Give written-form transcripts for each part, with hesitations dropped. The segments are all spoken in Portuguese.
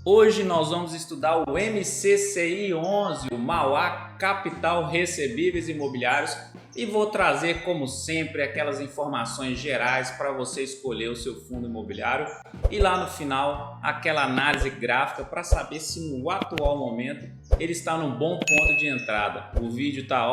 Hoje nós vamos estudar o MCCI 11, o Mauá Capital Recebíveis Imobiliários, e vou trazer, como sempre, aquelas informações gerais para você escolher o seu fundo imobiliário e lá no final aquela análise gráfica para saber se no atual momento ele está num bom ponto de entrada. O vídeo tá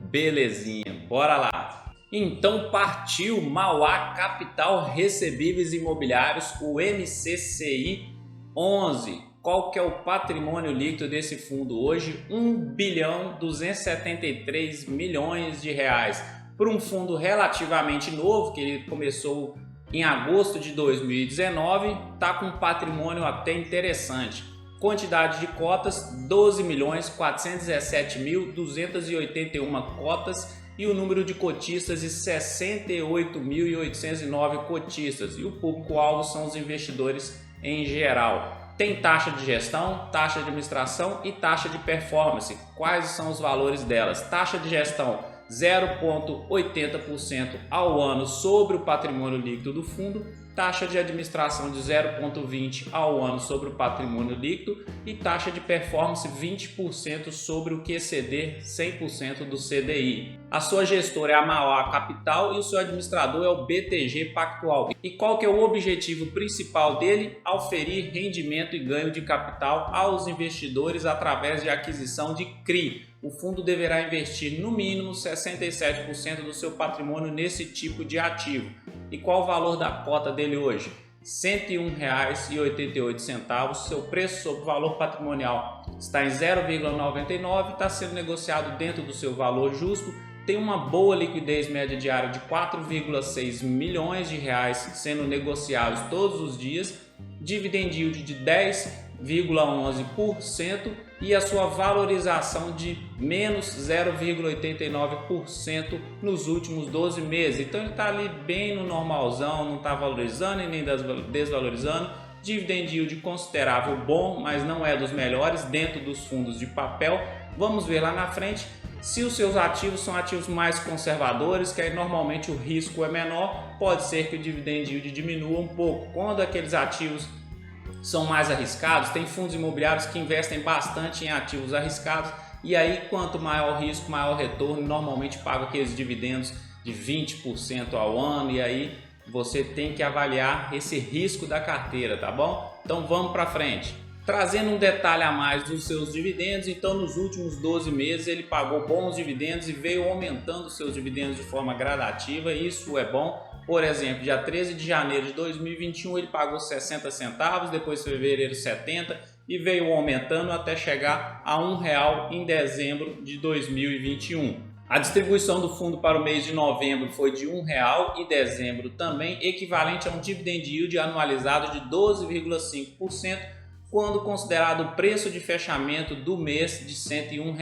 belezinha, bora lá! Então partiu Mauá Capital Recebíveis Imobiliários, o MCCI 11. Qual que é o patrimônio líquido desse fundo hoje? 1.273 bilhões de reais. Para um fundo relativamente novo, que ele começou em agosto de 2019, está com um patrimônio até interessante. Quantidade de cotas, 12.417.281 cotas e o número de cotistas de 68.809 cotistas. E o público-alvo são os investidores em geral. Tem taxa de gestão, taxa de administração e taxa de performance. Quais são os valores delas? Taxa de gestão 0,80% ao ano sobre o patrimônio líquido do fundo, taxa de administração de 0,20% ao ano sobre o patrimônio líquido e taxa de performance 20% sobre o que exceder 100% do CDI. A sua gestora é a Mauá Capital e o seu administrador é o BTG Pactual. E qual que é o objetivo principal dele? Auferir rendimento e ganho de capital aos investidores através de aquisição de CRI. O fundo deverá investir no mínimo 67% do seu patrimônio nesse tipo de ativo. E qual o valor da cota dele hoje? R$ 101,88. Seu preço sobre valor patrimonial está em 0,99, está sendo negociado dentro do seu valor justo. Tem uma boa liquidez média diária de 4,6 milhões de reais sendo negociados todos os dias, dividend yield de 10,11% e a sua valorização de menos 0,89% nos últimos 12 meses. Então ele está ali bem no normalzão, não está valorizando e nem desvalorizando. Dividend yield considerável, bom, mas não é dos melhores dentro dos fundos de papel. Vamos ver lá na frente se os seus ativos são ativos mais conservadores, que aí normalmente o risco é menor, pode ser que o dividend yield diminua um pouco. Quando aqueles ativos são mais arriscados, tem fundos imobiliários que investem bastante em ativos arriscados e aí quanto maior o risco, maior o retorno, normalmente paga aqueles dividendos de 20% ao ano e aí você tem que avaliar esse risco da carteira, tá bom? Então vamos para frente. Trazendo um detalhe a mais dos seus dividendos, então nos últimos 12 meses ele pagou bons dividendos e veio aumentando seus dividendos de forma gradativa, isso é bom. Por exemplo, dia 13 de janeiro de 2021 ele pagou 60 centavos, depois fevereiro 70 e veio aumentando até chegar a R$1 em dezembro de 2021. A distribuição do fundo para o mês de novembro foi de R$1 e dezembro também, equivalente a um dividend yield anualizado de 12,5%, quando considerado o preço de fechamento do mês de R$ 101.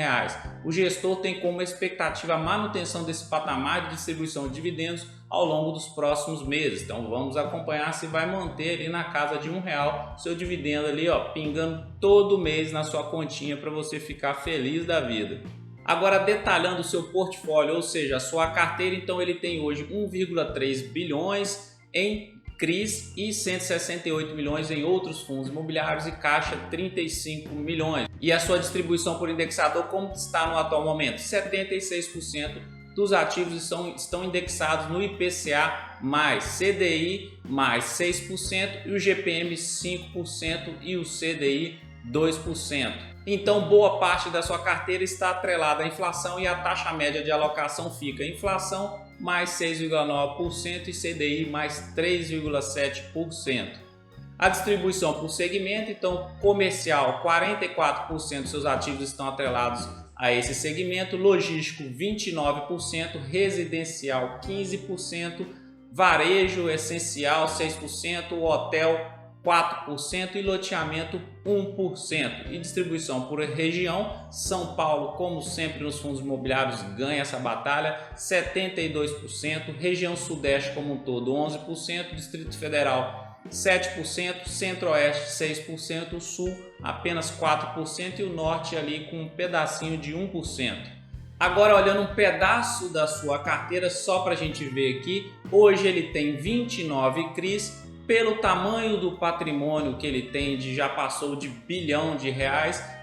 O gestor tem como expectativa a manutenção desse patamar de distribuição de dividendos ao longo dos próximos meses. Então vamos acompanhar se vai manter ali na casa de R$1 seu dividendo ali, pingando todo mês na sua continha para você ficar feliz da vida. Agora detalhando o seu portfólio, ou seja, a sua carteira, então ele tem hoje 1,3 bilhões em CRIs e 168 milhões em outros fundos imobiliários e caixa 35 milhões. E a sua distribuição por indexador, como está no atual momento? 76% dos ativos estão indexados no IPCA mais CDI mais 6% e o GPM 5% e o CDI 2%. Então boa parte da sua carteira está atrelada à inflação e a taxa média de alocação fica inflação mais 6,9% e CDI mais 3,7%. A distribuição por segmento, então comercial 44% dos seus ativos estão atrelados a esse segmento, logístico 29%, residencial 15%, varejo essencial 6%, hotel 4% e loteamento 1%. E distribuição por região, São Paulo, como sempre nos fundos imobiliários, ganha essa batalha, 72%, região sudeste como um todo 11%, Distrito Federal 7%, Centro-Oeste 6%, o Sul apenas 4% e o Norte ali com um pedacinho de 1%. Agora olhando um pedaço da sua carteira só para a gente ver aqui, hoje ele tem 29 CRIs, pelo tamanho do patrimônio que ele tem, já passou de R$ 1 bilhão,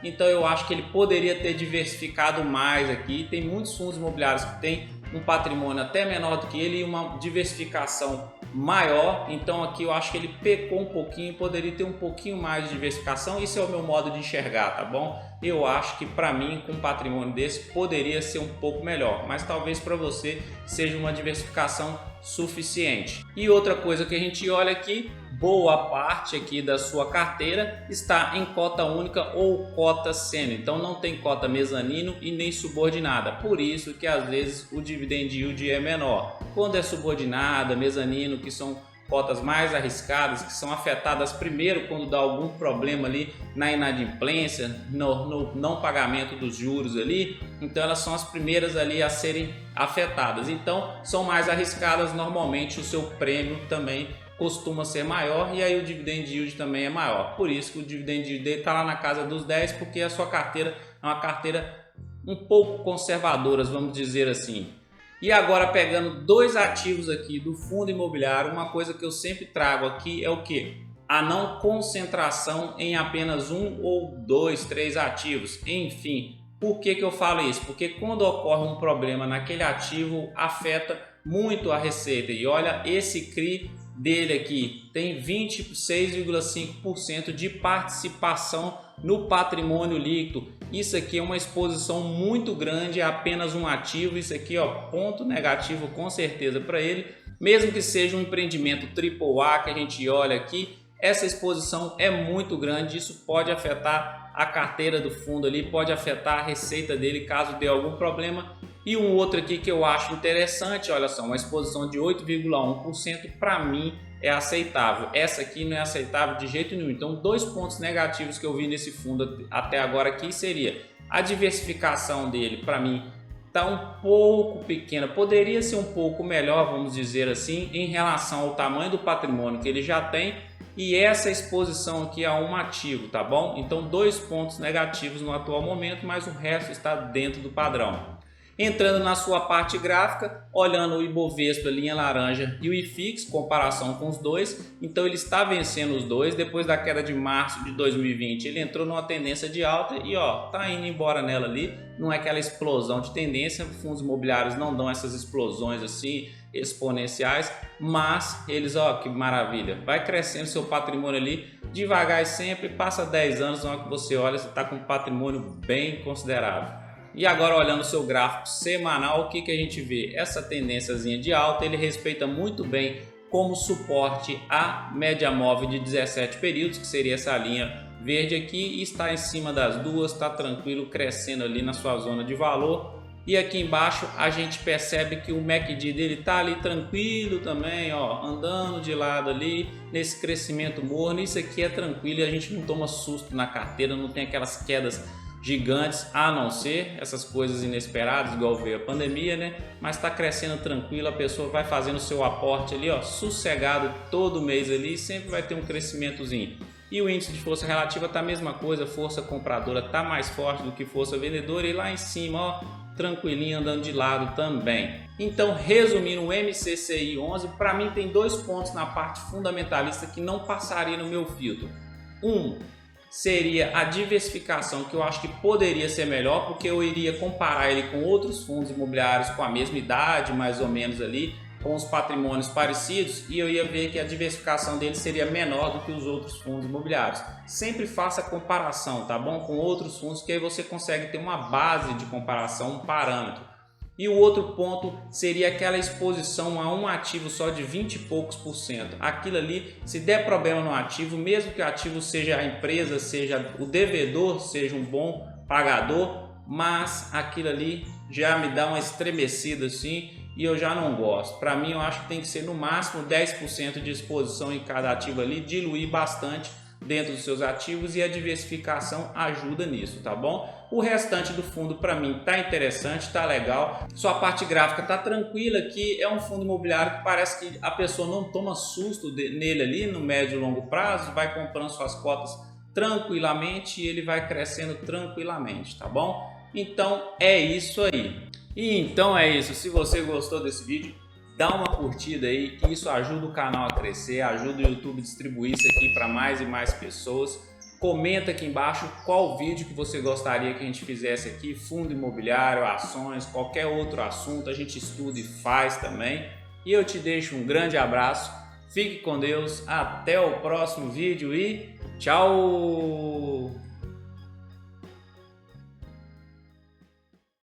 então eu acho que ele poderia ter diversificado mais aqui. Tem muitos fundos imobiliários que têm um patrimônio até menor do que ele e uma diversificação maior, então aqui eu acho que ele pecou um pouquinho, poderia ter um pouquinho mais de diversificação. Isso é o meu modo de enxergar, tá bom? Eu acho que para mim, com um patrimônio desse, poderia ser um pouco melhor, mas talvez para você seja uma diversificação suficiente. E outra coisa que a gente olha aqui, boa parte aqui da sua carteira está em cota única ou cota sênior, então não tem cota mezanino e nem subordinada, por isso que às vezes o dividend yield é menor. Quando é subordinada, mezanino, que são cotas mais arriscadas, que são afetadas primeiro quando dá algum problema ali na inadimplência, no não pagamento dos juros ali, então elas são as primeiras ali a serem afetadas, então são mais arriscadas, normalmente o seu prêmio também costuma ser maior e aí o dividend yield também é maior, por isso que o dividend yield está lá na casa dos 10, porque a sua carteira é uma carteira um pouco conservadora, vamos dizer assim. E agora, pegando dois ativos aqui do fundo imobiliário, uma coisa que eu sempre trago aqui é o que? A não concentração em apenas um ou dois, três ativos. Enfim, por que eu falo isso? Porque quando ocorre um problema naquele ativo, afeta muito a receita. E olha, esse CRI dele aqui tem 26,5% de participação no patrimônio líquido. Isso aqui é uma exposição muito grande, é apenas um ativo. Isso aqui, ó, ponto negativo com certeza para ele, mesmo que seja um empreendimento AAA que a gente olha aqui, essa exposição é muito grande. Isso pode afetar a carteira do fundo ali, pode afetar a receita dele caso dê algum problema. E um outro aqui que eu acho interessante, olha só, uma exposição de 8,1% para mim é aceitável. Essa aqui não é aceitável de jeito nenhum. Então, dois pontos negativos que eu vi nesse fundo até agora aqui seria a diversificação dele, para mim está um pouco pequena, poderia ser um pouco melhor, vamos dizer assim, em relação ao tamanho do patrimônio que ele já tem e essa exposição aqui a um ativo, tá bom? Então, dois pontos negativos no atual momento, mas o resto está dentro do padrão. Entrando na sua parte gráfica, olhando o Ibovespa, linha laranja, e o IFIX, comparação com os dois, então ele está vencendo os dois. Depois da queda de março de 2020, ele entrou numa tendência de alta e ó, tá indo embora nela ali. Não é aquela explosão de tendência, fundos imobiliários não dão essas explosões assim exponenciais, mas eles, ó, que maravilha, vai crescendo seu patrimônio ali devagar e sempre, passa 10 anos, na hora que você olha, você está com um patrimônio bem considerável. E agora, olhando o seu gráfico semanal, o que a gente vê? Essa tendênciazinha de alta, ele respeita muito bem como suporte a média móvel de 17 períodos, que seria essa linha verde aqui, e está em cima das duas, está tranquilo, crescendo ali na sua zona de valor. E aqui embaixo a gente percebe que o MACD dele está ali tranquilo também, ó, andando de lado ali, nesse crescimento morno. Isso aqui é tranquilo e a gente não toma susto na carteira, não tem aquelas quedas gigantes, a não ser essas coisas inesperadas, igual veio a pandemia, né? Mas está crescendo tranquilo, a pessoa vai fazendo o seu aporte ali, ó, sossegado todo mês ali, sempre vai ter um crescimentozinho. E o índice de força relativa tá a mesma coisa, força compradora tá mais forte do que força vendedora, e lá em cima, ó, tranquilinho, andando de lado também. Então, resumindo, o MCCI 11, para mim tem dois pontos na parte fundamentalista que não passaria no meu filtro. Seria a diversificação, que eu acho que poderia ser melhor, porque eu iria comparar ele com outros fundos imobiliários com a mesma idade, mais ou menos ali, com os patrimônios parecidos, e eu ia ver que a diversificação dele seria menor do que os outros fundos imobiliários. Sempre faça comparação, tá bom? Com outros fundos, que aí você consegue ter uma base de comparação, um parâmetro. E o outro ponto seria aquela exposição a um ativo só de 20 e poucos por cento. Aquilo ali, se der problema no ativo, mesmo que o ativo seja a empresa, seja o devedor, seja um bom pagador, mas aquilo ali já me dá uma estremecida assim e eu já não gosto. Para mim, eu acho que tem que ser no máximo 10% de exposição em cada ativo ali, diluir bastante dentro dos seus ativos, e a diversificação ajuda nisso, tá bom? O restante do fundo para mim tá interessante, tá legal. Sua parte gráfica tá tranquila, que é um fundo imobiliário que parece que a pessoa não toma susto nele ali no médio e longo prazo, vai comprando suas cotas tranquilamente e ele vai crescendo tranquilamente, tá bom? Então é isso aí. E então é isso. Se você gostou desse vídeo, dá uma curtida aí, que isso ajuda o canal a crescer, ajuda o YouTube a distribuir isso aqui para mais e mais pessoas. Comenta aqui embaixo qual vídeo que você gostaria que a gente fizesse aqui, fundo imobiliário, ações, qualquer outro assunto, a gente estuda e faz também. E eu te deixo um grande abraço, fique com Deus, até o próximo vídeo e tchau!